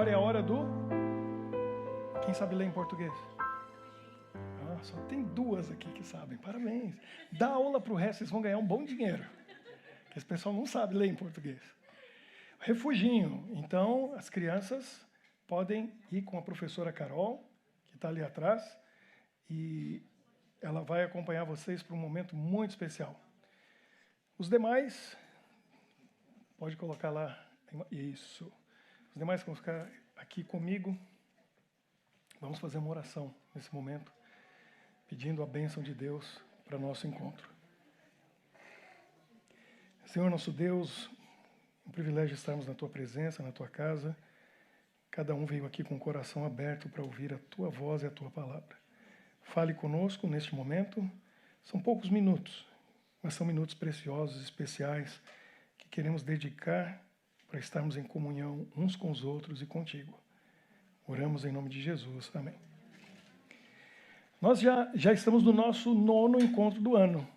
Agora é a hora do... Quem sabe ler em português? Ah, só tem duas aqui que sabem. Parabéns. Dá aula para o resto, vocês vão ganhar um bom dinheiro. Porque esse pessoal não sabe ler em português. Refuginho. Então, as crianças podem ir com a professora Carol, que está ali atrás, e ela vai acompanhar vocês para um momento muito especial. Os demais, pode colocar lá, isso. Os demais vão ficar aqui comigo. Vamos fazer uma oração nesse momento, pedindo a bênção de Deus para nosso encontro. Senhor, nosso Deus, um privilégio estarmos na Tua presença, na Tua casa. Cada um veio aqui com o coração aberto para ouvir a Tua voz e a Tua palavra. Fale conosco neste momento. São poucos minutos, mas são minutos preciosos, especiais, que queremos dedicar para estarmos em comunhão uns com os outros e contigo. Oramos em nome de Jesus. Amém. Nós já estamos no nosso 9º encontro do ano.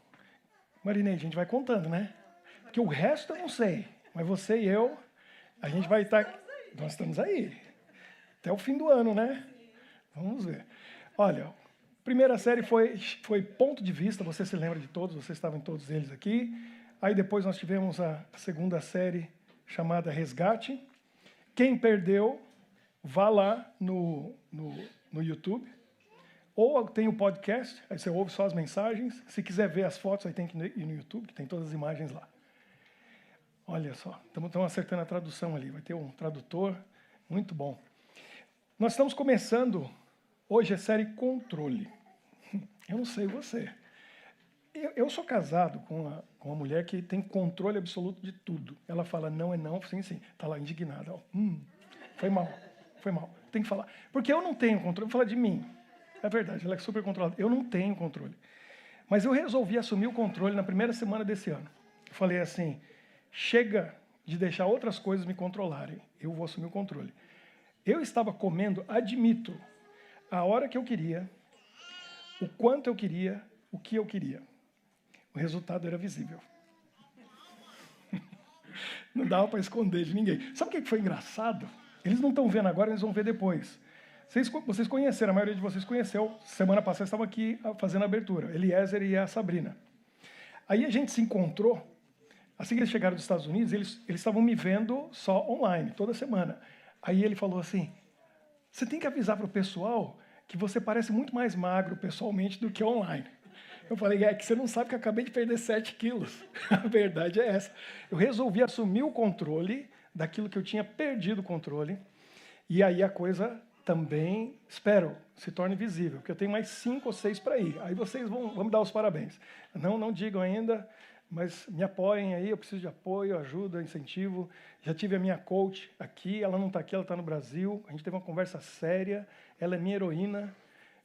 Marineide, a gente vai contando, né? Porque o resto eu não sei, mas você e eu, a gente vai estar... Nós estamos aí. Até o fim do ano, né? Vamos ver. Olha, a primeira série foi Ponto de Vista, você se lembra de todos, vocês estavam em todos eles aqui. Aí depois nós tivemos a segunda série chamada Resgate. Quem perdeu, vá lá no YouTube. Ou tem o podcast, aí você ouve só as mensagens. Se quiser ver as fotos, aí tem que ir no YouTube, que tem todas as imagens lá. Olha só, estamos acertando a tradução ali. Vai ter um tradutor, muito bom. Nós estamos começando, hoje a série Controle. Eu não sei você. Eu sou casado com uma mulher que tem controle absoluto de tudo. Ela fala não é não, sim, sim. Está lá indignada. Ó. Foi mal. Tem que falar. Porque eu não tenho controle. Vou falar de mim. É verdade, ela é super controlada. Eu não tenho controle. Mas eu resolvi assumir o controle na primeira semana desse ano. Eu falei assim, chega de deixar outras coisas me controlarem. Eu vou assumir o controle. Eu estava comendo, admito, a hora que eu queria, o quanto eu queria, o que eu queria. O resultado era visível. Não dava para esconder de ninguém. Sabe o que foi engraçado? Eles não estão vendo agora, eles vão ver depois. Vocês conheceram, a maioria de vocês conheceu. Semana passada estavam aqui fazendo a abertura. Eliezer e a Sabrina. Aí a gente se encontrou. Assim que eles chegaram dos Estados Unidos, eles estavam me vendo só online, toda semana. Aí ele falou assim, você tem que avisar para o pessoal que você parece muito mais magro pessoalmente do que online. Eu falei, é que você não sabe que eu acabei de perder 7 quilos. A verdade é essa. Eu resolvi assumir o controle daquilo que eu tinha perdido o controle. E aí a coisa também, espero, se torne visível. Porque eu tenho mais 5 ou 6 para ir. Aí vocês vão me dar os parabéns. Não digam ainda, mas me apoiem aí. Eu preciso de apoio, ajuda, incentivo. Já tive a minha coach aqui. Ela não está aqui, ela está no Brasil. A gente teve uma conversa séria. Ela é minha heroína.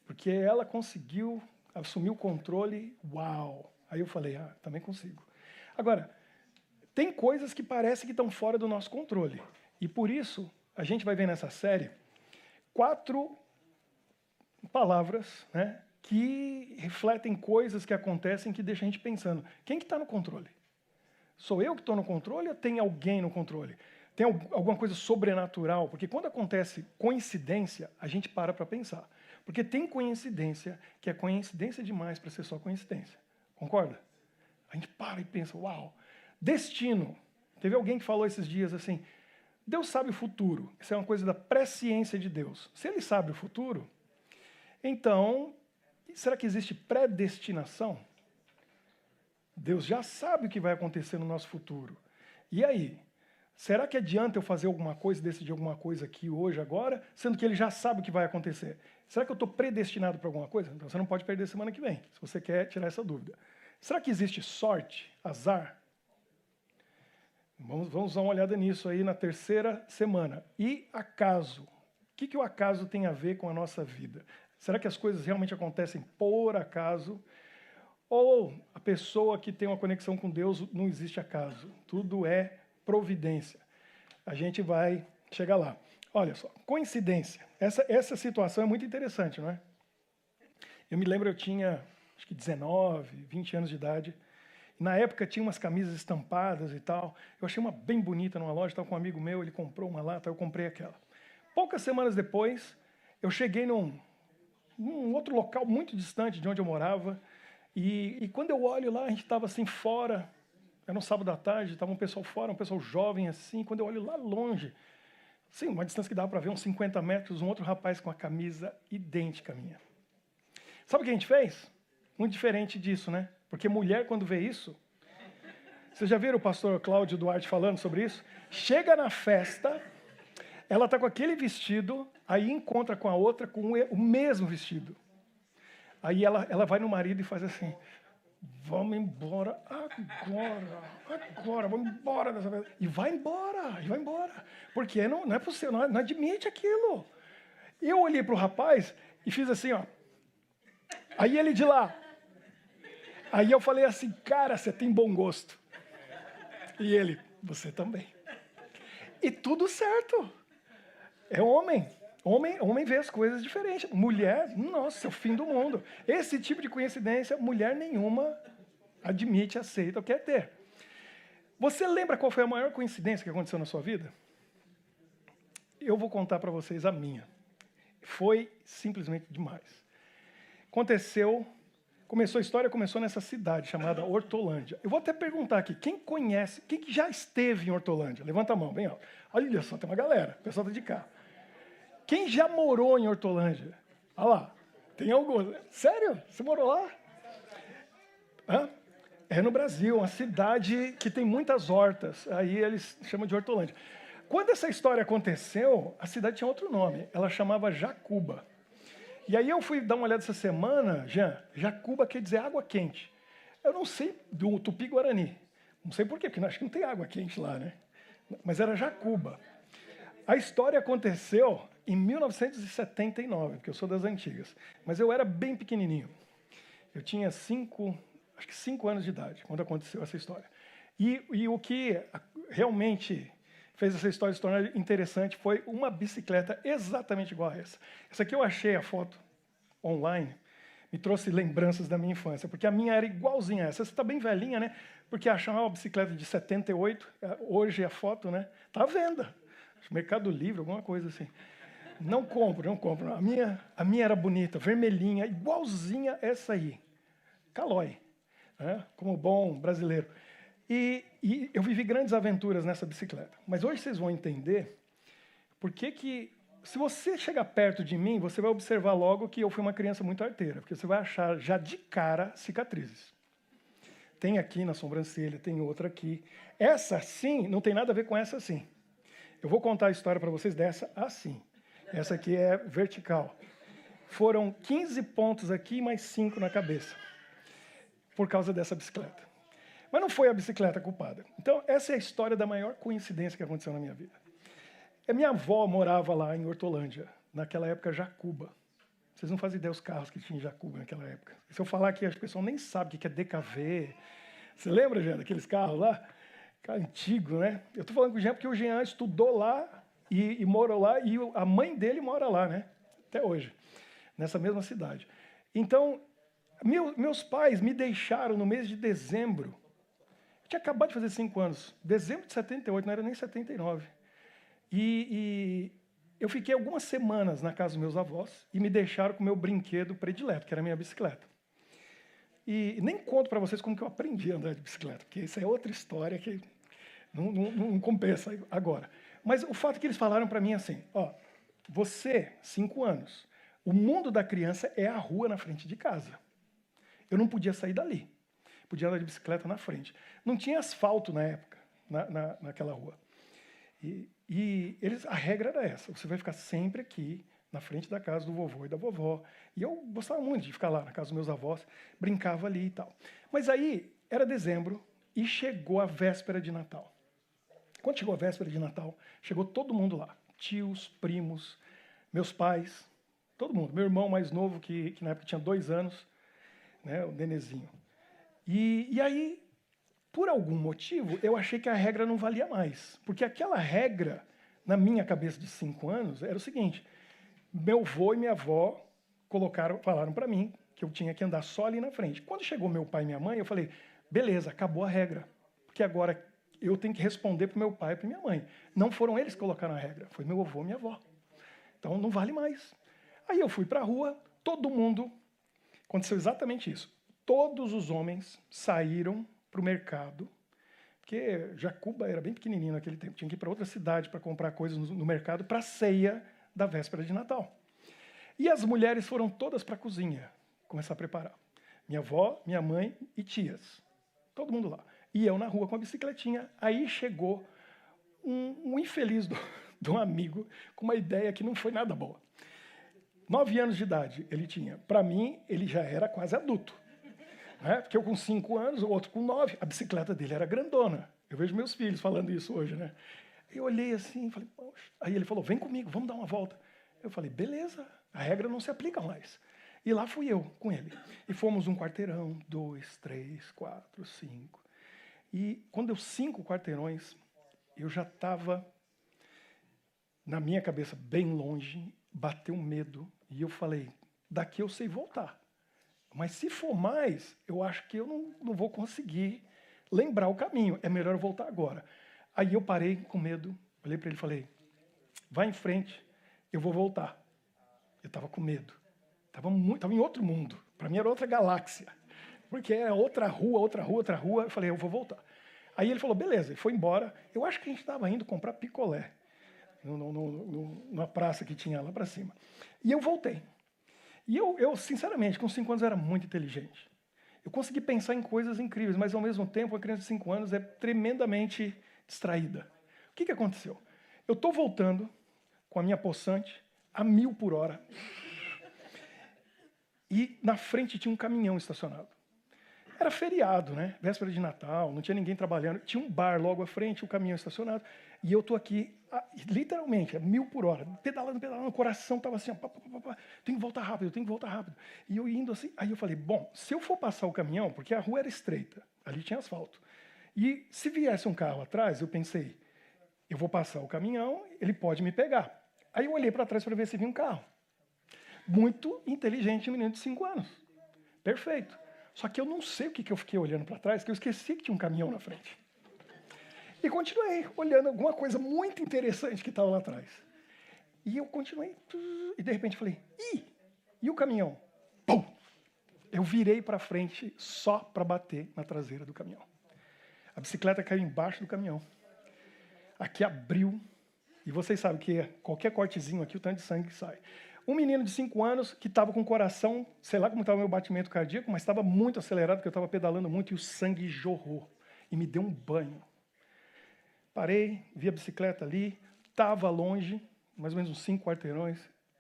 Porque ela conseguiu... assumiu o controle, uau! Aí eu falei, também consigo. Agora, tem coisas que parecem que estão fora do nosso controle. E por isso, a gente vai ver nessa série 4 palavras, né, que refletem coisas que acontecem que deixam a gente pensando, quem que está no controle? Sou eu que estou no controle ou tem alguém no controle? Tem alguma coisa sobrenatural? Porque quando acontece coincidência, a gente para pensar. Porque tem coincidência que é coincidência demais para ser só coincidência. Concorda? A gente para e pensa, uau. Destino. Teve alguém que falou esses dias assim, Deus sabe o futuro. Isso é uma coisa da presciência de Deus. Se Ele sabe o futuro, então, será que existe predestinação? Deus já sabe o que vai acontecer no nosso futuro. E aí? Será que adianta eu fazer alguma coisa, decidir alguma coisa aqui hoje, agora, sendo que Ele já sabe o que vai acontecer? Será que eu estou predestinado para alguma coisa? Então você não pode perder semana que vem, se você quer tirar essa dúvida. Será que existe sorte, azar? Vamos dar uma olhada nisso aí na terceira semana. E acaso? O que o acaso tem a ver com a nossa vida? Será que as coisas realmente acontecem por acaso? Ou a pessoa que tem uma conexão com Deus não existe acaso? Tudo é providência. A gente vai chegar lá. Olha só, coincidência. Essa situação é muito interessante, não é? Eu me lembro, eu tinha, acho que 19, 20 anos de idade. Na época tinha umas camisas estampadas e tal. Eu achei uma bem bonita numa loja, estava com um amigo meu, ele comprou uma lá, eu comprei aquela. Poucas semanas depois, eu cheguei num outro local muito distante de onde eu morava, e quando eu olho lá, a gente estava assim fora, era um sábado à tarde, estava um pessoal fora, um pessoal jovem assim, quando eu olho lá longe, assim, uma distância que dava para ver uns 50 metros, um outro rapaz com a camisa idêntica à minha. Sabe o que a gente fez? Muito diferente disso, né? Porque mulher, quando vê isso... Vocês já viram o pastor Cláudio Duarte falando sobre isso? Chega na festa, ela está com aquele vestido, aí encontra com a outra com o mesmo vestido. Aí ela vai no marido e faz assim, vamos embora agora, vamos embora dessa vez. E vai embora. Porque não é possível, não admite aquilo. Eu olhei para o rapaz e fiz assim, ó. Aí ele de lá. Aí eu falei assim, cara, você tem bom gosto. E ele, você também. E tudo certo. É homem. Homem vê as coisas diferentes. Mulher, nossa, é o fim do mundo. Esse tipo de coincidência, mulher nenhuma admite, aceita ou quer ter. Você lembra qual foi a maior coincidência que aconteceu na sua vida? Eu vou contar para vocês a minha. Foi simplesmente demais. A história começou nessa cidade chamada Hortolândia. Eu vou até perguntar aqui, quem conhece, quem que já esteve em Hortolândia? Levanta a mão, bem alto. Olha só, tem uma galera, o pessoal está de cá. Quem já morou em Hortolândia? Olha lá, tem alguns. Sério? Você morou lá? Hã? É no Brasil, uma cidade que tem muitas hortas. Aí eles chamam de Hortolândia. Quando essa história aconteceu, a cidade tinha outro nome. Ela chamava Jacuba. E aí eu fui dar uma olhada essa semana, Jacuba quer dizer água quente. Eu não sei do Tupi-Guarani. Não sei por quê, porque acho que não tem água quente lá, né? Mas era Jacuba. A história aconteceu em 1979, porque eu sou das antigas. Mas eu era bem pequenininho. Eu tinha acho que 5 anos de idade, quando aconteceu essa história. E o que realmente fez essa história se tornar interessante foi uma bicicleta exatamente igual a essa. Essa aqui eu achei a foto online, me trouxe lembranças da minha infância, porque a minha era igualzinha a essa. Você está bem velhinha, né? Porque achar uma bicicleta de 78, hoje a foto, né? Está à venda. Mercado Livre, alguma coisa assim. Não compro. A minha era bonita, vermelhinha, igualzinha essa aí. Calói, né? Como bom brasileiro. E eu vivi grandes aventuras nessa bicicleta. Mas hoje vocês vão entender por que, se você chegar perto de mim, você vai observar logo que eu fui uma criança muito arteira, porque você vai achar já de cara cicatrizes. Tem aqui na sobrancelha, tem outra aqui. Essa assim não tem nada a ver com essa assim. Eu vou contar a história para vocês dessa assim. Essa aqui é vertical. Foram 15 pontos aqui, mais 5 na cabeça, por causa dessa bicicleta. Mas não foi a bicicleta culpada. Então, essa é a história da maior coincidência que aconteceu na minha vida. A minha avó morava lá em Hortolândia, naquela época Jacuba. Vocês não fazem ideia dos carros que tinha em Jacuba naquela época. Se eu falar aqui, a pessoa nem sabe o que é DKV. Você lembra, Jean, daqueles carros lá? Carro antigo, né? Eu estou falando com o Jean porque o Jean estudou lá e morou lá, e a mãe dele mora lá, né? Até hoje, nessa mesma cidade. Então, meus pais me deixaram no mês de dezembro. Eu tinha acabado de fazer 5 anos. Dezembro de 78, não era nem 79. E eu fiquei algumas semanas na casa dos meus avós e me deixaram com o meu brinquedo predileto, que era a minha bicicleta. E nem conto para vocês como que eu aprendi a andar de bicicleta, porque isso é outra história que não compensa agora. Mas o fato é que eles falaram para mim assim, ó, você, 5 anos, o mundo da criança é a rua na frente de casa. Eu não podia sair dali. Podia andar de bicicleta na frente. Não tinha asfalto na época, naquela rua. E a regra era essa, você vai ficar sempre aqui, na frente da casa do vovô e da vovó. E eu gostava muito de ficar lá na casa dos meus avós, brincava ali e tal. Mas aí, era dezembro e chegou a véspera de Natal. Quando chegou a véspera de Natal, chegou todo mundo lá. Tios, primos, meus pais, todo mundo. Meu irmão mais novo, que na época tinha 2 anos, né, o Nenezinho. E aí, por algum motivo, eu achei que a regra não valia mais. Porque aquela regra, na minha cabeça de 5 anos, era o seguinte: meu avô e minha avó falaram para mim que eu tinha que andar só ali na frente. Quando chegou meu pai e minha mãe, eu falei, beleza, acabou a regra. Porque agora eu tenho que responder para meu pai e para minha mãe. Não foram eles que colocaram a regra, foi meu avô e minha avó. Então não vale mais. Aí eu fui para a rua, todo mundo, aconteceu exatamente isso. Todos os homens saíram para o mercado, porque Jacuba era bem pequenininho naquele tempo, tinha que ir para outra cidade para comprar coisas no mercado para a ceia da véspera de Natal. E as mulheres foram todas para a cozinha começar a preparar. Minha avó, minha mãe e tias. Todo mundo lá. E eu na rua com a bicicletinha. Aí chegou um infeliz de um amigo com uma ideia que não foi nada boa. 9 anos de idade ele tinha. Para mim, ele já era quase adulto. Né? Porque eu com 5 anos, o outro com 9, a bicicleta dele era grandona. Eu vejo meus filhos falando isso hoje, né? Eu olhei assim, falei, poxa. Aí ele falou, vem comigo, vamos dar uma volta. Eu falei, beleza, a regra não se aplica mais. E lá fui eu com ele. E fomos um quarteirão, 2, 3, 4, 5. E quando deu 5 quarteirões, eu já estava, na minha cabeça, bem longe, bateu um medo. E eu falei, daqui eu sei voltar. Mas se for mais, eu acho que eu não vou conseguir lembrar o caminho. É melhor eu voltar agora. Aí eu parei com medo, olhei para ele e falei, vai em frente, eu vou voltar. Eu estava com medo. Estava em outro mundo. Para mim era outra galáxia. Porque era outra rua, outra rua, outra rua. Eu falei, eu vou voltar. Aí ele falou, beleza, e foi embora. Eu acho que a gente estava indo comprar picolé. Numa praça que tinha lá para cima. E eu voltei. E eu, sinceramente, com 5 anos, era muito inteligente. Eu consegui pensar em coisas incríveis, mas, ao mesmo tempo, a criança de 5 anos é tremendamente distraída. O que aconteceu? Eu estou voltando com a minha poçante a 1000 por hora. E na frente tinha um caminhão estacionado. Era feriado, né? Véspera de Natal, não tinha ninguém trabalhando. Tinha um bar logo à frente, um caminhão estacionado. E eu estou aqui, literalmente, a 1000 por hora, pedalando, o coração estava assim, ó, tenho que voltar rápido, tenho que voltar rápido. E eu indo assim, aí eu falei, bom, se eu for passar o caminhão, porque a rua era estreita, ali tinha asfalto. E se viesse um carro atrás, eu pensei, eu vou passar o caminhão, ele pode me pegar. Aí eu olhei para trás para ver se vinha um carro. Muito inteligente, um menino de 5 anos. Perfeito. Só que eu não sei o que eu fiquei olhando para trás, que eu esqueci que tinha um caminhão na frente. E continuei olhando alguma coisa muito interessante que estava lá atrás. E eu continuei, e de repente falei, e o caminhão? Pum! Eu virei para frente só para bater na traseira do caminhão. A bicicleta caiu embaixo do caminhão. Aqui abriu, e vocês sabem que qualquer cortezinho aqui, o tanto de sangue que sai. Um menino de 5 anos que estava com o coração, sei lá como estava o meu batimento cardíaco, mas estava muito acelerado, porque eu estava pedalando muito, e o sangue jorrou. E me deu um banho. Parei, vi a bicicleta ali, estava longe, mais ou menos uns 5 quarteirões.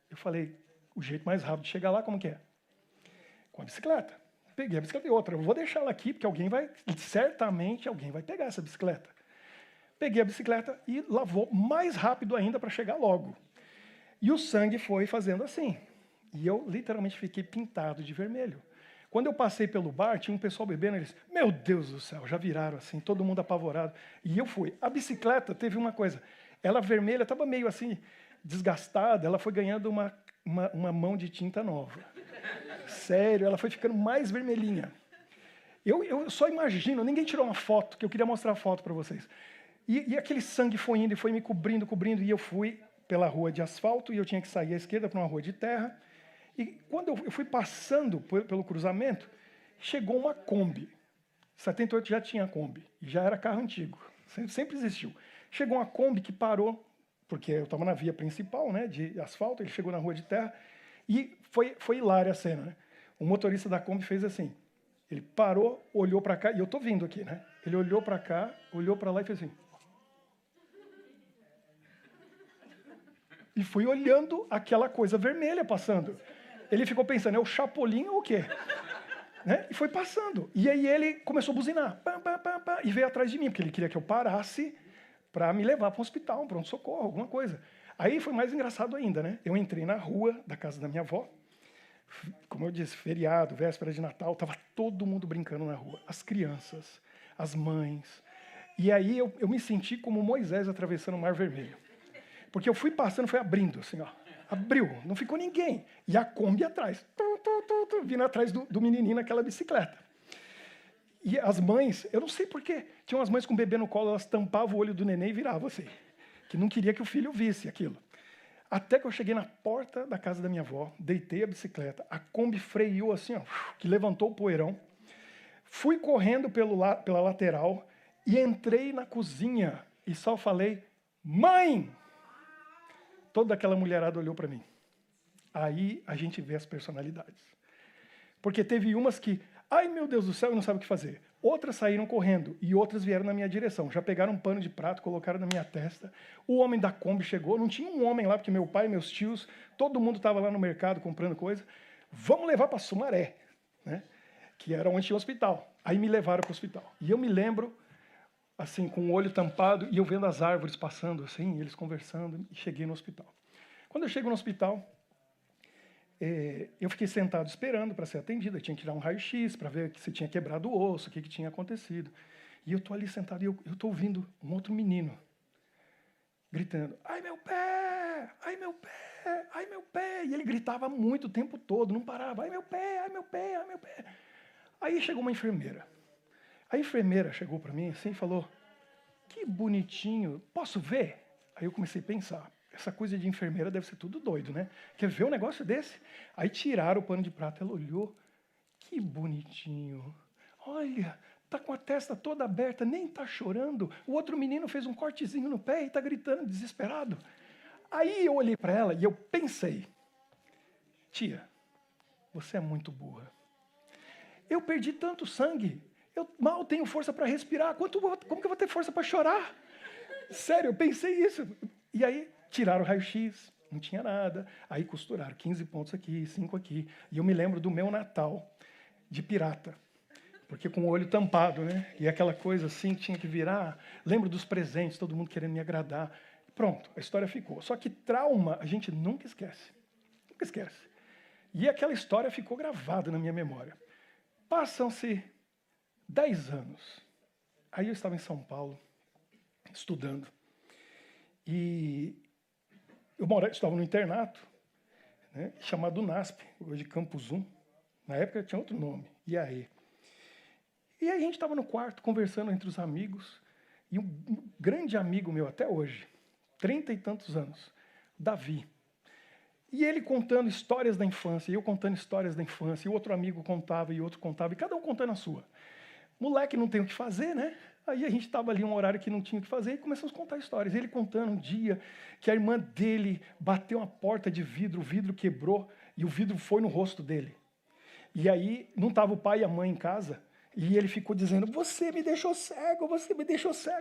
Eu falei, o jeito mais rápido de chegar lá, como que é? Com a bicicleta. Peguei a bicicleta e outra, eu vou deixar ela aqui, porque certamente alguém vai pegar essa bicicleta. Peguei a bicicleta e lavou mais rápido ainda para chegar logo. E o sangue foi fazendo assim. E eu literalmente fiquei pintado de vermelho. Quando eu passei pelo bar, tinha um pessoal bebendo, eles, meu Deus do céu, já viraram assim, todo mundo apavorado. E eu fui. A bicicleta teve uma coisa, ela vermelha, estava meio assim, desgastada, ela foi ganhando uma mão de tinta nova. Sério, ela foi ficando mais vermelhinha. Eu só imagino, ninguém tirou uma foto, que eu queria mostrar a foto para vocês. E aquele sangue foi indo e foi me cobrindo, e eu fui pela rua de asfalto, e eu tinha que sair à esquerda para uma rua de terra. E quando eu fui passando pelo cruzamento, chegou uma Kombi. 78 já tinha Kombi, e já era carro antigo, sempre existiu. Chegou uma Kombi que parou, porque eu estava na via principal, né, de asfalto, ele chegou na rua de terra, e foi hilária a cena. Né? O motorista da Kombi fez assim, ele parou, olhou para cá, e eu estou vindo aqui, né? Ele olhou para cá, olhou para lá e fez assim. E fui olhando aquela coisa vermelha passando. Ele ficou pensando, é o Chapolin ou o quê? Né? E foi passando. E aí ele começou a buzinar. Pá, pá, pá, pá, e veio atrás de mim, porque ele queria que eu parasse para me levar para um hospital, um pronto-socorro, alguma coisa. Aí foi mais engraçado ainda, né? Eu entrei na rua da casa da minha avó. Como eu disse, feriado, véspera de Natal, estava todo mundo brincando na rua. As crianças, as mães. E aí eu me senti como Moisés atravessando o Mar Vermelho. Porque eu fui passando, foi abrindo, assim, ó. Abriu, não ficou ninguém. E a Kombi atrás, vindo atrás do menininho naquela bicicleta. E as mães, eu não sei porquê, tinham as mães com o bebê no colo, elas tampavam o olho do neném e viravam assim, que não queria que o filho visse aquilo. Até que eu cheguei na porta da casa da minha avó, deitei a bicicleta, a Kombi freou assim, ó, que levantou o poeirão. Fui correndo pela lateral e entrei na cozinha e só falei, mãe! Toda aquela mulherada olhou para mim. Aí a gente vê as personalidades. Porque teve umas que, ai meu Deus do céu, eu não sabe o que fazer. Outras saíram correndo e outras vieram na minha direção. Já pegaram um pano de prato, colocaram na minha testa. O homem da Kombi chegou, não tinha um homem lá, porque meu pai, meus tios, todo mundo estava lá no mercado comprando coisa. Vamos levar para Sumaré, né? Que era onde tinha o hospital. Aí me levaram para o hospital. E eu me lembro, assim, com o olho tampado, e eu vendo as árvores passando, assim, eles conversando, e cheguei no hospital. Quando eu chego no hospital, eu fiquei sentado esperando para ser atendido. Eu tinha que tirar um raio-x para ver se tinha quebrado o osso, o que tinha acontecido. E eu estou ali sentado e eu estou ouvindo um outro menino gritando, ai meu pé, ai meu pé, ai meu pé. E ele gritava muito o tempo todo, não parava, ai meu pé, ai meu pé, ai meu pé. Aí chegou uma enfermeira. A enfermeira chegou para mim assim e falou, que bonitinho, posso ver? Aí eu comecei a pensar, essa coisa de enfermeira deve ser tudo doido, né? Quer ver um negócio desse? Aí tiraram o pano de prata, ela olhou, que bonitinho. Olha, tá com a testa toda aberta, nem tá chorando. O outro menino fez um cortezinho no pé e tá gritando, desesperado. Aí eu olhei para ela e eu pensei, tia, você é muito burra. Eu perdi tanto sangue, eu mal tenho força para respirar, como que eu vou ter força para chorar? Sério, eu pensei isso. E aí tiraram o raio-x, não tinha nada. Aí costuraram 15 pontos aqui, 5 aqui. E eu me lembro do meu Natal de pirata, porque com o olho tampado, né? E aquela coisa assim que tinha que virar. Lembro dos presentes, todo mundo querendo me agradar. Pronto, a história ficou. Só que trauma a gente nunca esquece. Nunca esquece. E aquela história ficou gravada na minha memória. Passam-se 10 anos. Aí eu estava em São Paulo, estudando. E eu estava no internato, né, chamado NASP, hoje Campus 1. Na época tinha outro nome, IAE. E aí a gente estava no quarto, conversando entre os amigos, e um grande amigo meu até hoje, 30 e tantos anos, Davi. E ele contando histórias da infância, e eu contando histórias da infância, e outro amigo contava, e outro contava, e cada um contando a sua. Moleque não tem o que fazer, né? Aí a gente estava ali um horário que não tinha o que fazer, e começamos a contar histórias. Ele contando um dia que a irmã dele bateu uma porta de vidro, o vidro quebrou, e o vidro foi no rosto dele. E aí não estava o pai e a mãe em casa, e ele ficou dizendo, você me deixou cego,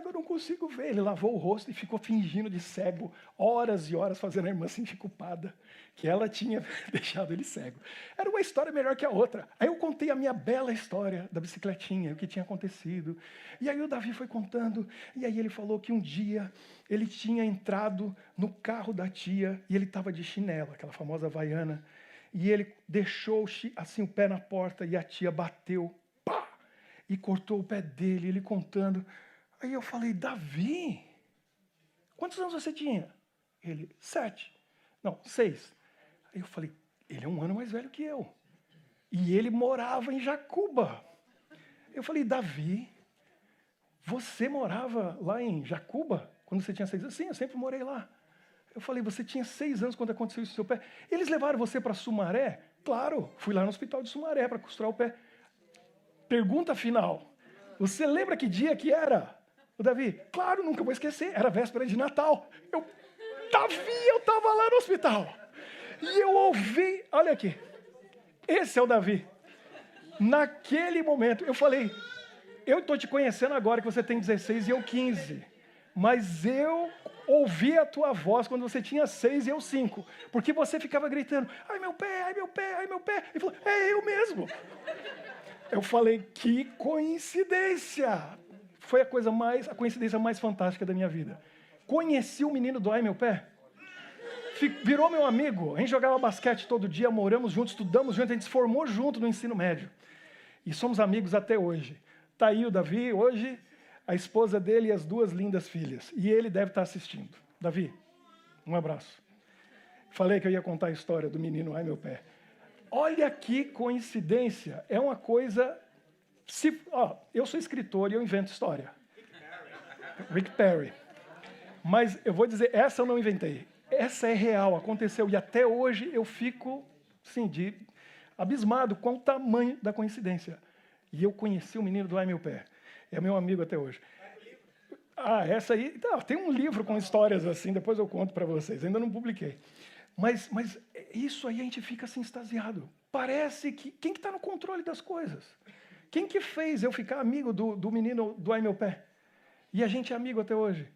eu não consigo ver. Ele lavou o rosto e ficou fingindo de cego, horas e horas, fazendo a irmã sentir culpada, que ela tinha deixado ele cego. Era uma história melhor que a outra. Aí eu contei a minha bela história da bicicletinha, o que tinha acontecido. E aí o Davi foi contando, e aí ele falou que um dia ele tinha entrado no carro da tia, e ele estava de chinelo, aquela famosa havaiana, e ele deixou assim o pé na porta, e a tia bateu, e cortou o pé dele, ele contando. Aí eu falei, Davi, quantos anos você tinha? Ele, 7. Não, 6. Aí eu falei, ele é 1 ano mais velho que eu. E ele morava em Jacuba. Eu falei, Davi, você morava lá em Jacuba quando você tinha 6 anos? Sim, eu sempre morei lá. Eu falei, você tinha 6 anos quando aconteceu isso no seu pé. Eles levaram você para Sumaré? Claro, fui lá no hospital de Sumaré para costurar o pé. Pergunta final. Você lembra que dia que era? O Davi, claro, nunca vou esquecer. Era véspera de Natal. Davi, eu estava lá no hospital. E eu ouvi, olha aqui. Esse é o Davi. Naquele momento, eu falei, eu estou te conhecendo agora que você tem 16 e eu 15. Mas eu ouvi a tua voz quando você tinha 6 e eu 5. Porque você ficava gritando, ai meu pé, ai meu pé, ai meu pé. Ele falou, é eu mesmo. Eu falei, que coincidência! Foi a coincidência mais fantástica da minha vida. Conheci o menino do Ai Meu Pé. Virou meu amigo. A gente jogava basquete todo dia, moramos juntos, estudamos juntos, a gente se formou junto no ensino médio. E somos amigos até hoje. Está aí o Davi, hoje, a esposa dele e as 2 lindas filhas. E ele deve estar assistindo. Davi, um abraço. Falei que eu ia contar a história do menino Ai Meu Pé. Olha que coincidência, é uma coisa... eu sou escritor e eu invento história. Rick Perry. Mas eu vou dizer, essa eu não inventei. essa é real, aconteceu. E até hoje eu fico, sim, abismado com o tamanho da coincidência. E eu conheci o menino do Ai Meu Pé. É meu amigo até hoje. Essa aí... tem um livro com histórias assim, depois eu conto para vocês. Ainda não publiquei. Mas isso aí a gente fica assim extasiado. Parece que... Quem que está no controle das coisas? Quem que fez eu ficar amigo do menino do Ai Meu Pé? E a gente é amigo até hoje.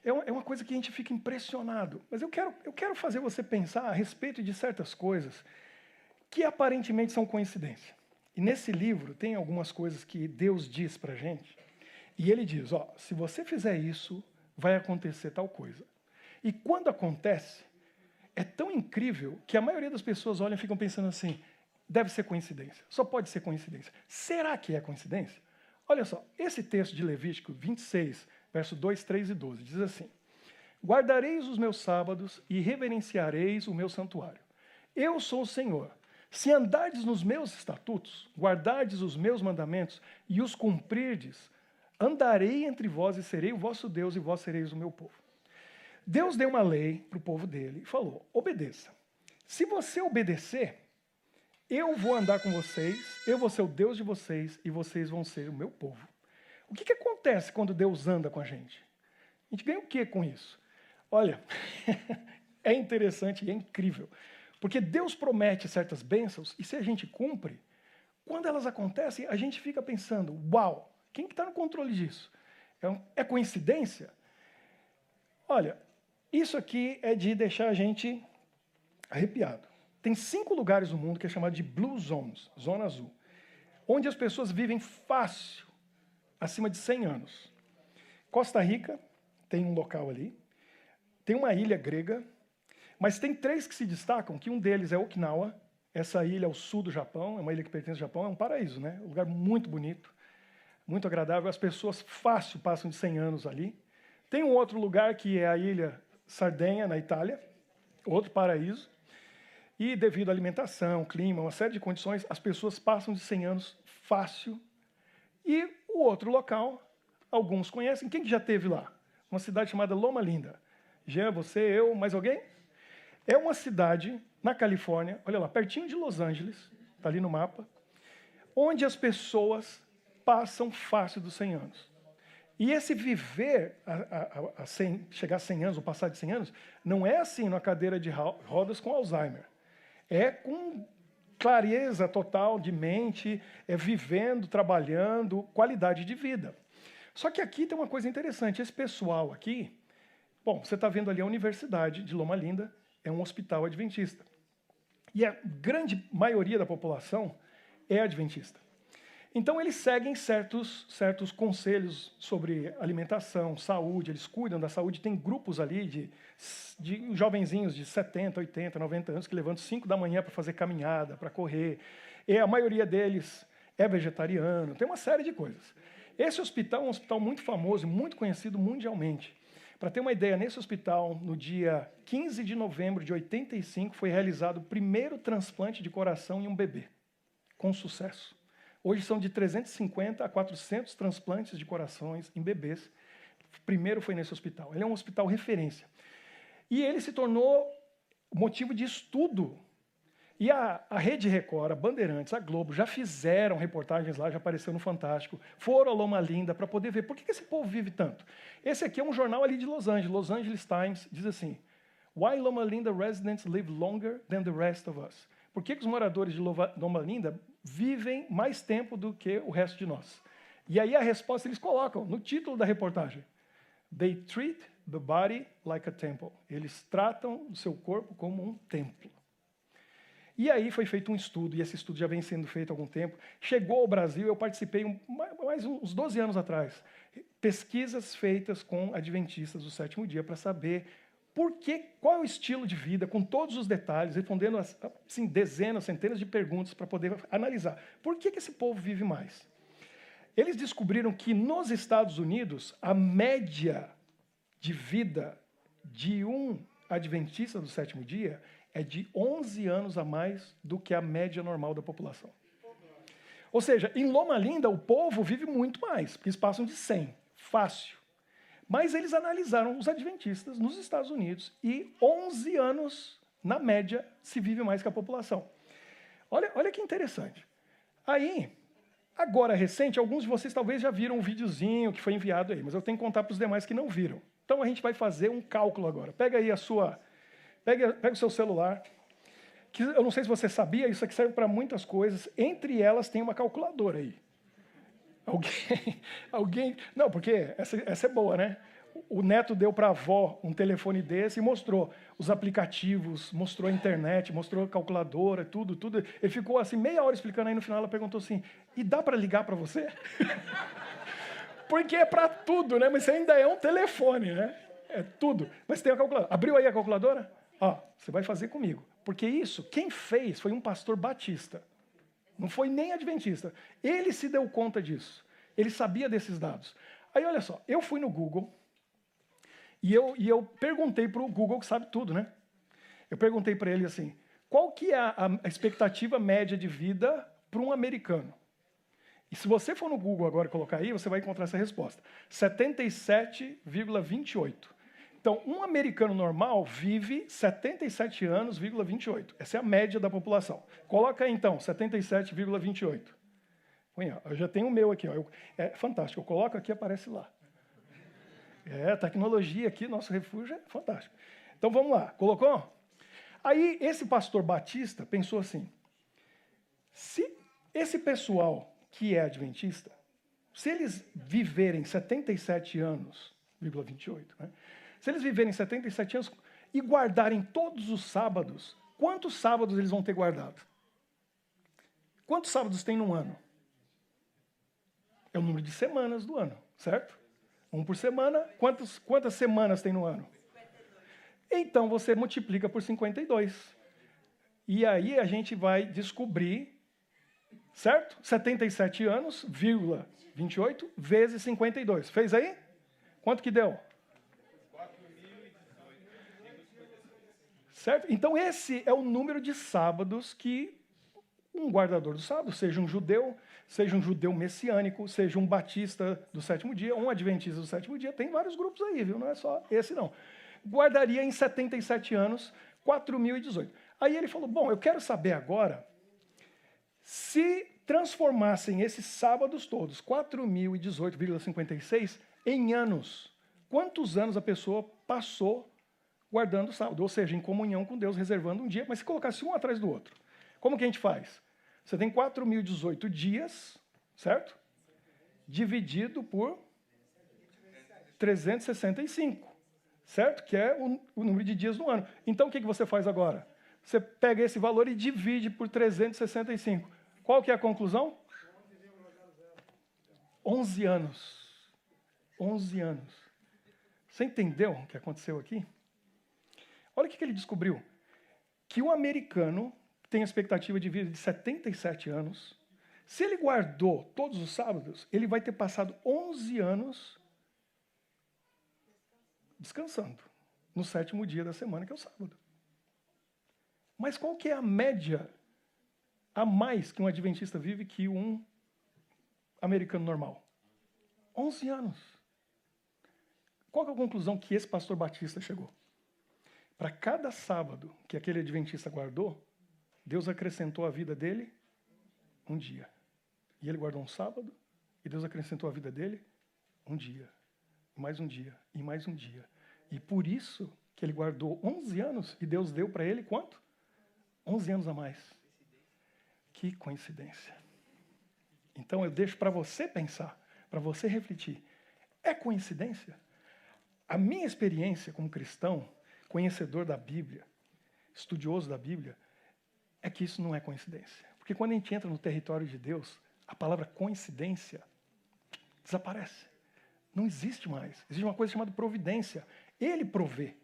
É uma coisa que a gente fica impressionado. Mas eu quero fazer você pensar a respeito de certas coisas que aparentemente são coincidência. E nesse livro tem algumas coisas que Deus diz para a gente. E ele diz, se você fizer isso, vai acontecer tal coisa. E quando acontece, é tão incrível que a maioria das pessoas olham e ficam pensando assim, deve ser coincidência, só pode ser coincidência. Será que é coincidência? Olha só, esse texto de Levítico 26, verso 2, 3 e 12, diz assim, guardareis os meus sábados e reverenciareis o meu santuário. Eu sou o Senhor. Se andardes nos meus estatutos, guardardes os meus mandamentos e os cumprirdes, andarei entre vós e serei o vosso Deus e vós sereis o meu povo. Deus deu uma lei para o povo dele e falou, obedeça. Se você obedecer, eu vou andar com vocês, eu vou ser o Deus de vocês e vocês vão ser o meu povo. O que acontece quando Deus anda com a gente? A gente ganha o que com isso? Olha, é interessante e é incrível. Porque Deus promete certas bênçãos e se a gente cumpre, quando elas acontecem, a gente fica pensando, uau, quem que está no controle disso? É coincidência? Olha, isso aqui é de deixar a gente arrepiado. Tem 5 lugares no mundo que é chamado de Blue Zones, zona azul, onde as pessoas vivem fácil, acima de 100 anos. Costa Rica tem um local ali, tem uma ilha grega, mas tem 3 que se destacam, que um deles é Okinawa, essa ilha ao sul do Japão, é uma ilha que pertence ao Japão, é um paraíso, né? Um lugar muito bonito, muito agradável, as pessoas fácil passam de 100 anos ali. Tem um outro lugar que é a ilha Sardenha, na Itália, outro paraíso, e devido à alimentação, clima, uma série de condições, as pessoas passam de 100 anos fácil. E o outro local, alguns conhecem, quem que já esteve lá? Uma cidade chamada Loma Linda. Jean, você, eu, mais alguém? É uma cidade na Califórnia, olha lá, pertinho de Los Angeles, está ali no mapa, onde as pessoas passam fácil dos 100 anos. E esse viver, chegar a 100 anos, ou passar de 100 anos, não é assim numa cadeira de rodas com Alzheimer. É com clareza total de mente, é vivendo, trabalhando, qualidade de vida. Só que aqui tem uma coisa interessante, esse pessoal aqui, bom, você está vendo ali a Universidade de Loma Linda, é um hospital adventista. E a grande maioria da população é adventista. Então eles seguem certos conselhos sobre alimentação, saúde, eles cuidam da saúde, tem grupos ali de jovenzinhos de 70, 80, 90 anos que levantam 5 da manhã para fazer caminhada, para correr. E a maioria deles é vegetariano, tem uma série de coisas. Esse hospital é um hospital muito famoso, muito conhecido mundialmente. Para ter uma ideia, nesse hospital, no dia 15 de novembro de 85, foi realizado o primeiro transplante de coração em um bebê, com sucesso. Hoje são de 350 a 400 transplantes de corações em bebês. O primeiro foi nesse hospital. Ele é um hospital referência. E ele se tornou motivo de estudo. E a Rede Record, a Bandeirantes, a Globo já fizeram reportagens lá, já apareceu no Fantástico, foram a Loma Linda para poder ver por que esse povo vive tanto. Esse aqui é um jornal ali de Los Angeles Times, diz assim, Why Loma Linda residents live longer than the rest of us? Por que os moradores de Loma Linda vivem mais tempo do que o resto de nós? E aí a resposta eles colocam no título da reportagem. They treat the body like a temple. Eles tratam o seu corpo como um templo. E aí foi feito um estudo, e esse estudo já vem sendo feito há algum tempo. Chegou ao Brasil, eu participei mais uns 12 anos atrás. Pesquisas feitas com adventistas do 7º dia para saber qual é o estilo de vida, com todos os detalhes, respondendo assim, dezenas, centenas de perguntas para poder analisar. Por que esse povo vive mais? Eles descobriram que nos Estados Unidos, a média de vida de um adventista do 7º dia é de 11 anos a mais do que a média normal da população. Ou seja, em Loma Linda, o povo vive muito mais, porque eles passam de 100, fácil. Mas eles analisaram os adventistas nos Estados Unidos e 11 anos, na média, se vive mais que a população. Olha que interessante. Aí, agora recente, alguns de vocês talvez já viram um videozinho que foi enviado aí, mas eu tenho que contar para os demais que não viram. Então a gente vai fazer um cálculo agora. Pega aí pega o seu celular, que eu não sei se você sabia, isso aqui serve para muitas coisas, entre elas tem uma calculadora aí. Alguém... Não, porque essa é boa, né? O neto deu para a avó um telefone desse e mostrou os aplicativos, mostrou a internet, mostrou a calculadora, tudo. Ele ficou assim meia hora explicando, aí no final ela perguntou assim, e dá para ligar para você? Porque é para tudo, né? Mas ainda é um telefone, né? É tudo. Mas tem a calculadora. Abriu aí a calculadora? Ó, você vai fazer comigo. Porque isso, quem fez foi um pastor batista. Não foi nem adventista. Ele se deu conta disso. Ele sabia desses dados. Aí, olha só, eu fui no Google e eu perguntei para o Google, que sabe tudo, né? Eu perguntei para ele assim, qual que é a expectativa média de vida para um americano? E se você for no Google agora e colocar aí, você vai encontrar essa resposta. 77,28. Então, um americano normal vive 77 anos, 28. Essa é a média da população. Coloca aí, então, 77,28. Eu já tenho o meu aqui. Ó. É fantástico. Eu coloco aqui e aparece lá. A tecnologia aqui, nosso refúgio é fantástico. Então, vamos lá. Colocou? Aí, esse pastor batista pensou assim, se esse pessoal que é adventista, se eles viverem 77 anos, 28, né? Se eles viverem 77 anos e guardarem todos os sábados, quantos sábados eles vão ter guardado? Quantos sábados tem num ano? É o número de semanas do ano, certo? Um por semana. Quantas semanas tem no ano? 52. Então você multiplica por 52. E aí a gente vai descobrir, certo? 77 anos, 28, vezes 52. Fez aí? Quanto que deu? Certo? Então, esse é o número de sábados que um guardador do sábado, seja um judeu messiânico, seja um batista do sétimo dia, um adventista do sétimo dia, tem vários grupos aí, viu? Não é só esse, não. Guardaria em 77 anos, 4.018. Aí ele falou, bom, eu quero saber agora, se transformassem esses sábados todos, 4.018,56, em anos, quantos anos a pessoa passou guardando o sábado, ou seja, em comunhão com Deus, reservando um dia, mas se colocasse um atrás do outro, como que a gente faz? Você tem 4.018 dias, certo? Dividido por 365, certo? Que é o número de dias no ano. Então, o que você faz agora? Você pega esse valor e divide por 365. Qual que é a conclusão? 11 anos. 11 anos. Você entendeu o que aconteceu aqui? Olha o que ele descobriu. Que um americano tem a expectativa de vida de 77 anos. Se ele guardou todos os sábados, ele vai ter passado 11 anos descansando no sétimo dia da semana, que é o sábado. Mas qual que é a média a mais que um adventista vive que um americano normal? 11 anos. Qual que é a conclusão que esse pastor batista chegou? Para cada sábado que aquele adventista guardou, Deus acrescentou à vida dele um dia. E ele guardou um sábado, e Deus acrescentou à vida dele um dia. Mais um dia, e mais um dia. E por isso que ele guardou 11 anos, e Deus deu para ele quanto? 11 anos a mais. Que coincidência. Então eu deixo para você pensar, para você refletir. É coincidência? A minha experiência como cristão, conhecedor da Bíblia, estudioso da Bíblia, é que isso não é coincidência. Porque quando a gente entra no território de Deus, a palavra coincidência desaparece. Não existe mais. Existe uma coisa chamada providência. Ele provê.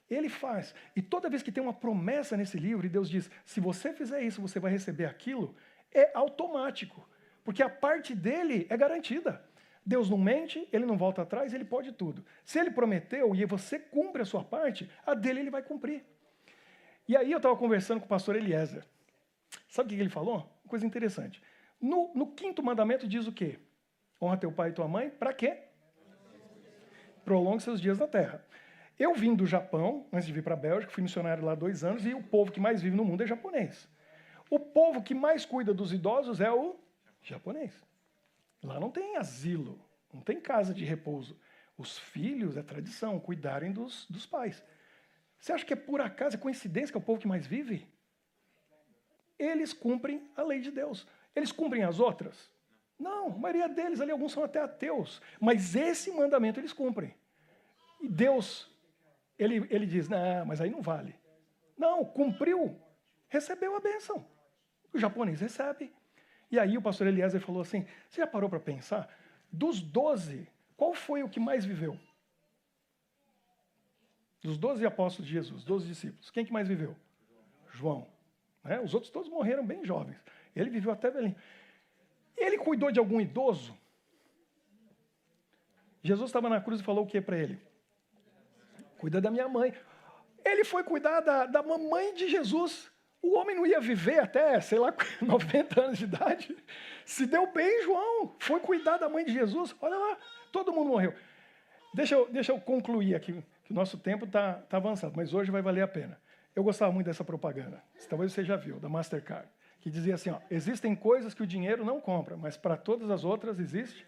Ele faz. E toda vez que tem uma promessa nesse livro, e Deus diz, se você fizer isso, você vai receber aquilo, é automático. Porque a parte dele é garantida. Deus não mente, ele não volta atrás, ele pode tudo. Se ele prometeu e você cumpre a sua parte, a dele ele vai cumprir. E aí eu estava conversando com o pastor Eliezer. Sabe o que ele falou? Uma coisa interessante. No quinto mandamento diz o quê? Honra teu pai e tua mãe, para quê? prolongue seus dias na terra. Eu vim do Japão, antes de vir para a Bélgica, fui missionário lá há 2 anos, e o povo que mais vive no mundo é japonês. O povo que mais cuida dos idosos é o japonês. Lá não tem asilo, não tem casa de repouso. Os filhos, é tradição, cuidarem dos pais. Você acha que é por acaso, é coincidência que é o povo que mais vive? Eles cumprem a lei de Deus. Eles cumprem as outras? Não, a maioria deles ali, alguns são até ateus. Mas esse mandamento eles cumprem. E Deus, ele diz, não, mas aí não vale. Não, cumpriu, recebeu a bênção. O japonês recebe. E aí o pastor Eliezer falou assim, você já parou para pensar? Dos 12, qual foi o que mais viveu? Dos 12 apóstolos de Jesus, 12 discípulos, quem que mais viveu? João. Né? Os outros todos morreram bem jovens. Ele viveu até velhinho. Ele cuidou de algum idoso? Jesus estava na cruz e falou o que para ele? Cuida da minha mãe. Ele foi cuidar da mamãe de Jesus. O homem não ia viver até, sei lá, 90 anos de idade. Se deu bem, João. Foi cuidar da mãe de Jesus. Olha lá, todo mundo morreu. Deixa eu concluir aqui, que o nosso tempo está avançado, mas hoje vai valer a pena. Eu gostava muito dessa propaganda. Talvez você já viu, da Mastercard. Que dizia assim, ó, existem coisas que o dinheiro não compra, mas para todas as outras existe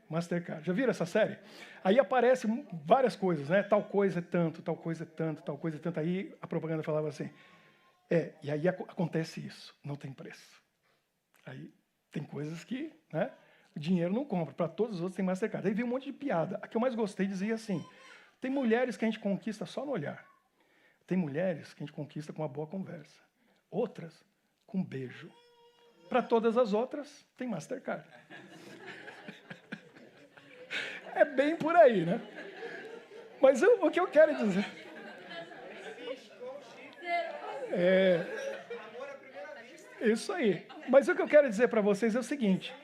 Mastercard. Já viram essa série? Aí aparecem várias coisas, né? Tal coisa é tanto, tal coisa é tanto, tal coisa é tanto. Aí a propaganda falava assim, e aí acontece isso, não tem preço. Aí tem coisas que, né, o dinheiro não compra, para todos os outros tem Mastercard. Aí veio um monte de piada. A que eu mais gostei dizia assim, tem mulheres que a gente conquista só no olhar. Tem mulheres que a gente conquista com uma boa conversa. Outras com beijo. Para todas as outras, tem Mastercard. É bem por aí, né? Mas o que eu quero dizer... Isso aí. Mas o que eu quero dizer para vocês é o seguinte.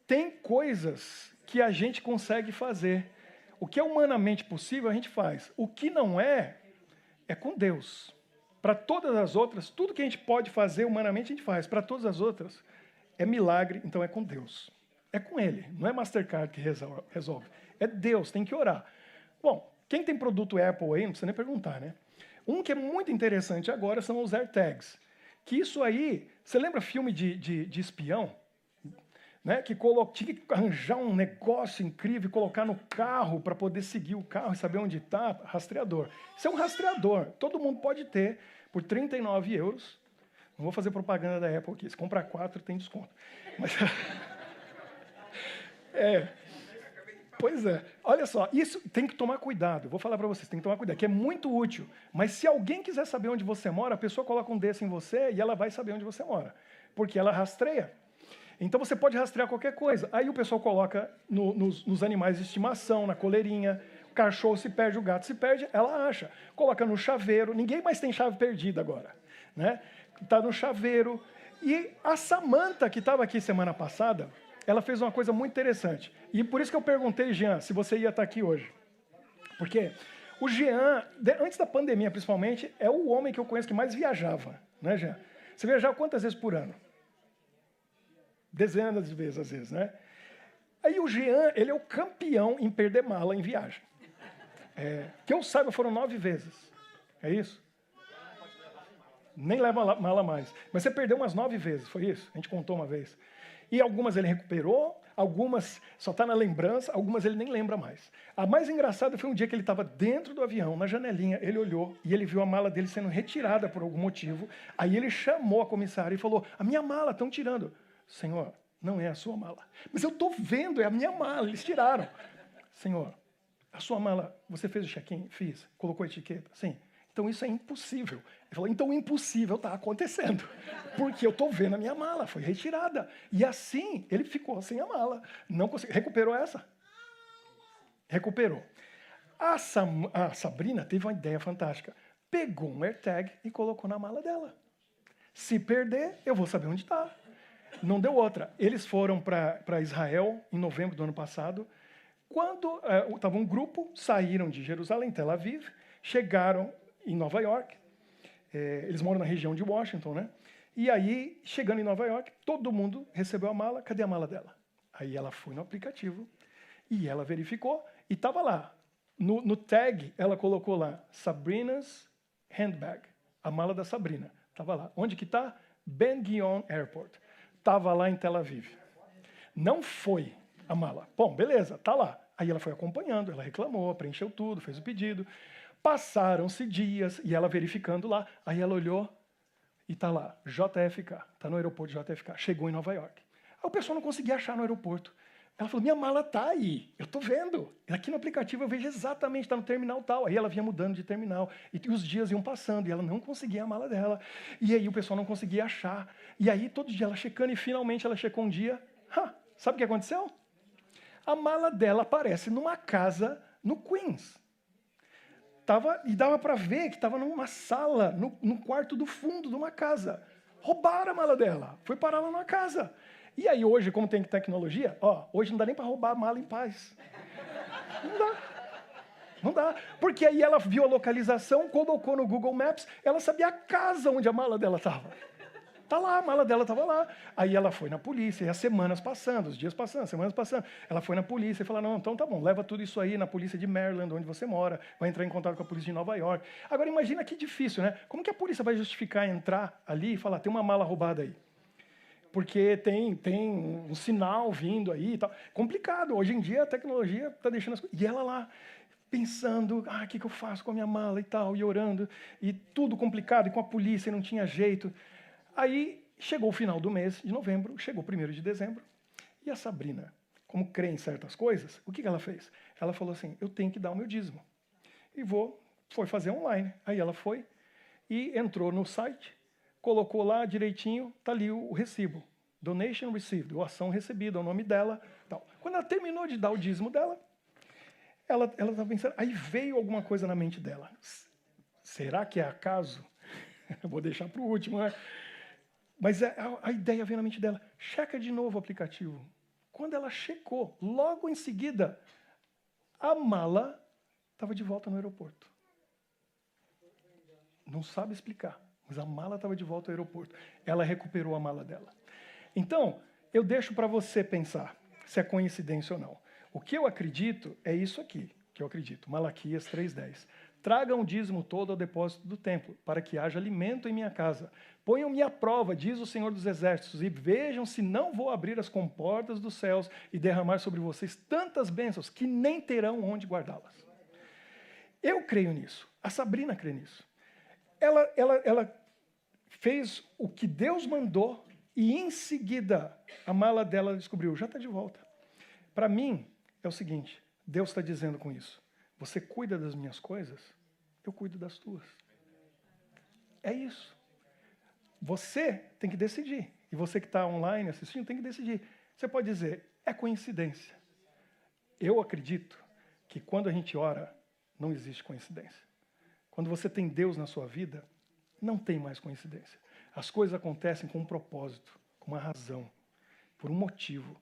Tem coisas que a gente consegue fazer. O que é humanamente possível, a gente faz. O que não é com Deus. Para todas as outras, tudo que a gente pode fazer humanamente, a gente faz. Para todas as outras, é milagre, então é com Deus. É com Ele, não é Mastercard que resolve. É Deus, tem que orar. Bom, quem tem produto Apple aí, não precisa nem perguntar, né? Um que é muito interessante agora são os AirTags. Que isso aí, você lembra filme de espião? Né? Que tinha que arranjar um negócio incrível e colocar no carro para poder seguir o carro e saber onde está, rastreador. Isso é um rastreador, todo mundo pode ter por 39 euros. Não vou fazer propaganda da Apple aqui, se comprar 4 tem desconto. Mas... Pois é, olha só, isso tem que tomar cuidado, vou falar para vocês, tem que tomar cuidado, que é muito útil, mas se alguém quiser saber onde você mora, a pessoa coloca um desse em você e ela vai saber onde você mora, porque ela rastreia. Então você pode rastrear qualquer coisa. Aí o pessoal coloca nos animais de estimação, na coleirinha, o cachorro se perde, o gato se perde, ela acha. Coloca no chaveiro, ninguém mais tem chave perdida agora. Né? Está no chaveiro. E a Samantha, que estava aqui semana passada, ela fez uma coisa muito interessante. E por isso que eu perguntei, Jean, se você ia estar aqui hoje. Porque o Jean, antes da pandemia principalmente, é o homem que eu conheço que mais viajava. Né, Jean? Você viajava quantas vezes por ano? Dezenas de vezes, às vezes, né? Aí o Jean, ele é o campeão em perder mala em viagem. Que eu saiba, foram 9 vezes. É isso? Nem leva mala mais. Mas você perdeu umas 9 vezes, foi isso? A gente contou uma vez. E algumas ele recuperou, algumas só está na lembrança, algumas ele nem lembra mais. A mais engraçada foi um dia que ele estava dentro do avião, na janelinha, ele olhou e ele viu a mala dele sendo retirada por algum motivo. Aí ele chamou a comissária e falou, a minha mala, estão tirando. Senhor, não é a sua mala. Mas eu estou vendo, é a minha mala, eles tiraram. Senhor, a sua mala, você fez o check-in? Fiz. Colocou a etiqueta? Sim. Então isso é impossível. Ele falou, então o impossível está acontecendo. Porque eu estou vendo a minha mala, foi retirada. E assim, ele ficou sem a mala. Não conseguiu. Recuperou essa? Recuperou. A Sabrina teve uma ideia fantástica. Pegou um AirTag e colocou na mala dela. Se perder, eu vou saber onde está. Não deu outra. Eles foram para Israel em novembro do ano passado. Quando estava um grupo, saíram de Jerusalém, Tel Aviv, chegaram em Nova York. Eles moram na região de Washington, né? E aí, chegando em Nova York, todo mundo recebeu a mala. Cadê a mala dela? Aí ela foi no aplicativo e ela verificou e estava lá. No tag, ela colocou lá, Sabrina's handbag, a mala da Sabrina. Estava lá. Onde que está? Ben Gurion Airport. Estava lá em Tel Aviv. Não foi a mala. Bom, beleza, tá lá. Aí ela foi acompanhando, ela reclamou, preencheu tudo, fez o pedido. Passaram-se dias e ela verificando lá. Aí ela olhou e tá lá, JFK, tá no aeroporto de JFK. Chegou em Nova York. Aí o pessoal não conseguia achar no aeroporto. Ela falou, minha mala tá aí, eu tô vendo. Aqui no aplicativo eu vejo exatamente, tá no terminal tal. Aí ela vinha mudando de terminal. E os dias iam passando e ela não conseguia a mala dela. E aí o pessoal não conseguia achar. E aí todo dia ela checando e finalmente ela checou um dia. Sabe o que aconteceu? A mala dela aparece numa casa no Queens. E dava para ver que estava numa sala, no quarto do fundo de uma casa. Roubaram a mala dela, foi parar lá numa casa. E aí hoje, como tem tecnologia, hoje não dá nem para roubar a mala em paz. Não dá. Não dá. Porque aí ela viu a localização, colocou no Google Maps, ela sabia a casa onde a mala dela estava. Tá lá, a mala dela estava lá. Aí ela foi na polícia, e as semanas passando, os dias passando, as semanas passando. Ela foi na polícia e falou, não, então tá bom, leva tudo isso aí na polícia de Maryland, onde você mora, vai entrar em contato com a polícia de Nova York. Agora imagina que difícil, né? Como que a polícia vai justificar entrar ali e falar, tem uma mala roubada aí? Porque tem um sinal vindo aí e tal. Complicado, hoje em dia a tecnologia está deixando as coisas. E ela lá, pensando, o que eu faço com a minha mala e tal, e orando, e tudo complicado, e com a polícia não tinha jeito. Aí chegou o final do mês de novembro, chegou o 1º de dezembro, e a Sabrina, como crê em certas coisas, o que ela fez? Ela falou assim, eu tenho que dar o meu dízimo. E foi fazer online. Aí ela foi e entrou no site, colocou lá direitinho, está ali o recibo. Donation received, ou ação recebida, o nome dela. Tal. Quando ela terminou de dar o dízimo dela, ela estava pensando, aí veio alguma coisa na mente dela. Será que é acaso? Eu vou deixar para o último, né? Mas a ideia veio na mente dela. Checa de novo o aplicativo. Quando ela checou, logo em seguida, a mala estava de volta no aeroporto. Não sabe explicar, mas a mala estava de volta ao aeroporto. Ela recuperou a mala dela. Então, eu deixo para você pensar se é coincidência ou não. O que eu acredito é isso aqui, que eu acredito. Malaquias 3:10. Tragam o dízimo todo ao depósito do templo, para que haja alimento em minha casa. Ponham-me à prova, diz o Senhor dos Exércitos, e vejam se não vou abrir as comportas dos céus e derramar sobre vocês tantas bênçãos que nem terão onde guardá-las. Eu creio nisso. A Sabrina crê nisso. Ela fez o que Deus mandou e em seguida a mala dela descobriu, já está de volta. Para mim é o seguinte, Deus está dizendo com isso, você cuida das minhas coisas, eu cuido das tuas. É isso. Você tem que decidir. E você que está online assistindo tem que decidir. Você pode dizer, é coincidência. Eu acredito que quando a gente ora, não existe coincidência. Quando você tem Deus na sua vida, não tem mais coincidência. As coisas acontecem com um propósito, com uma razão, por um motivo.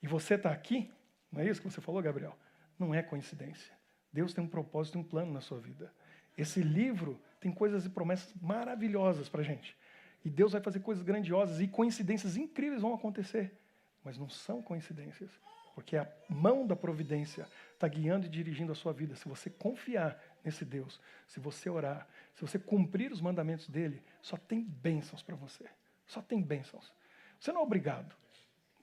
E você está aqui, não é isso que você falou, Gabriel? Não é coincidência. Deus tem um propósito e um plano na sua vida. Esse livro tem coisas e promessas maravilhosas para a gente. E Deus vai fazer coisas grandiosas e coincidências incríveis vão acontecer. Mas não são coincidências, porque a mão da providência está guiando e dirigindo a sua vida. Se você confiar nesse Deus, se você orar, se você cumprir os mandamentos dele, só tem bênçãos para você. Só tem bênçãos. Você não é obrigado,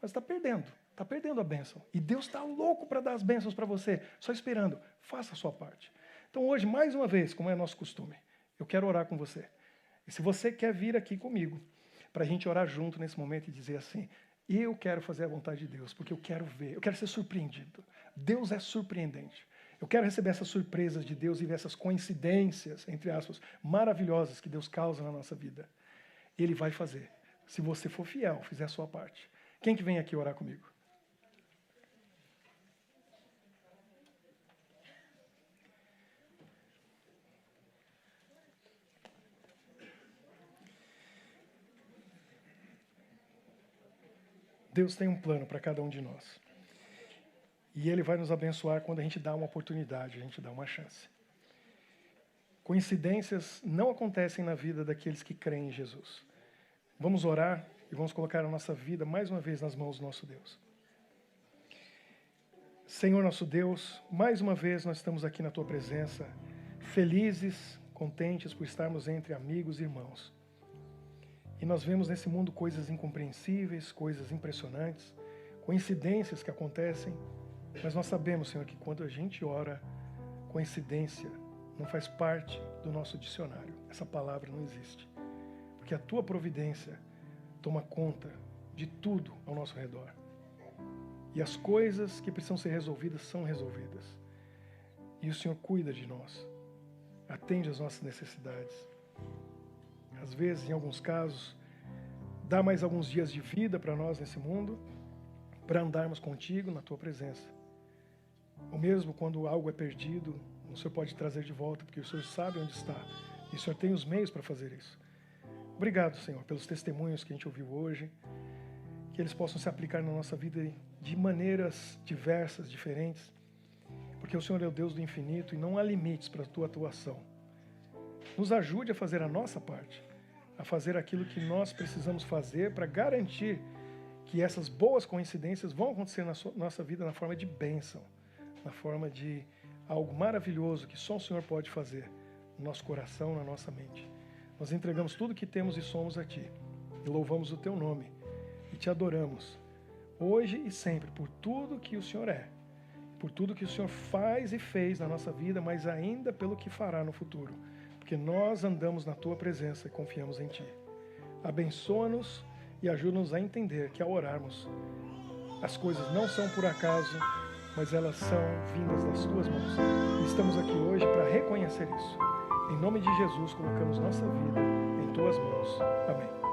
mas está perdendo a bênção. E Deus está louco para dar as bênçãos para você, só esperando. Faça a sua parte. Então hoje, mais uma vez, como é nosso costume, eu quero orar com você. E se você quer vir aqui comigo, para a gente orar junto nesse momento e dizer assim, eu quero fazer a vontade de Deus, porque eu quero ver, eu quero ser surpreendido. Deus é surpreendente. Eu quero receber essas surpresas de Deus e ver essas coincidências, entre aspas, maravilhosas que Deus causa na nossa vida. Ele vai fazer. Se você for fiel, fizer a sua parte. Quem que vem aqui orar comigo? Deus tem um plano para cada um de nós. E Ele vai nos abençoar quando a gente dá uma oportunidade, a gente dá uma chance. Coincidências não acontecem na vida daqueles que creem em Jesus. Vamos orar e vamos colocar a nossa vida mais uma vez nas mãos do nosso Deus. Senhor nosso Deus, mais uma vez nós estamos aqui na Tua presença, felizes, contentes por estarmos entre amigos e irmãos. E nós vemos nesse mundo coisas incompreensíveis, coisas impressionantes, coincidências que acontecem, mas nós sabemos, Senhor, que quando a gente ora, coincidência não faz parte do nosso dicionário. Essa palavra não existe, porque a Tua providência toma conta de tudo ao nosso redor. E as coisas que precisam ser resolvidas são resolvidas. E o Senhor cuida de nós, atende às nossas necessidades. Às vezes, em alguns casos, dá mais alguns dias de vida para nós nesse mundo, para andarmos contigo na Tua presença. Ou mesmo quando algo é perdido, o Senhor pode trazer de volta, porque o Senhor sabe onde está. E o Senhor tem os meios para fazer isso. Obrigado, Senhor, pelos testemunhos que a gente ouviu hoje, que eles possam se aplicar na nossa vida de maneiras diversas, diferentes, porque o Senhor é o Deus do infinito e não há limites para a Tua atuação. Nos ajude a fazer a nossa parte, a fazer aquilo que nós precisamos fazer para garantir que essas boas coincidências vão acontecer na nossa vida na forma de bênção, na forma de algo maravilhoso que só o Senhor pode fazer no nosso coração, na nossa mente. Nós entregamos tudo que temos e somos a Ti, e louvamos o Teu nome, e Te adoramos, hoje e sempre, por tudo que o Senhor é, por tudo que o Senhor faz e fez na nossa vida, mas ainda pelo que fará no futuro, porque nós andamos na Tua presença e confiamos em Ti. Abençoa-nos e ajuda-nos a entender que ao orarmos, as coisas não são por acaso, mas elas são vindas das Tuas mãos. E estamos aqui hoje para reconhecer isso. Em nome de Jesus, colocamos nossa vida em Tuas mãos. Amém.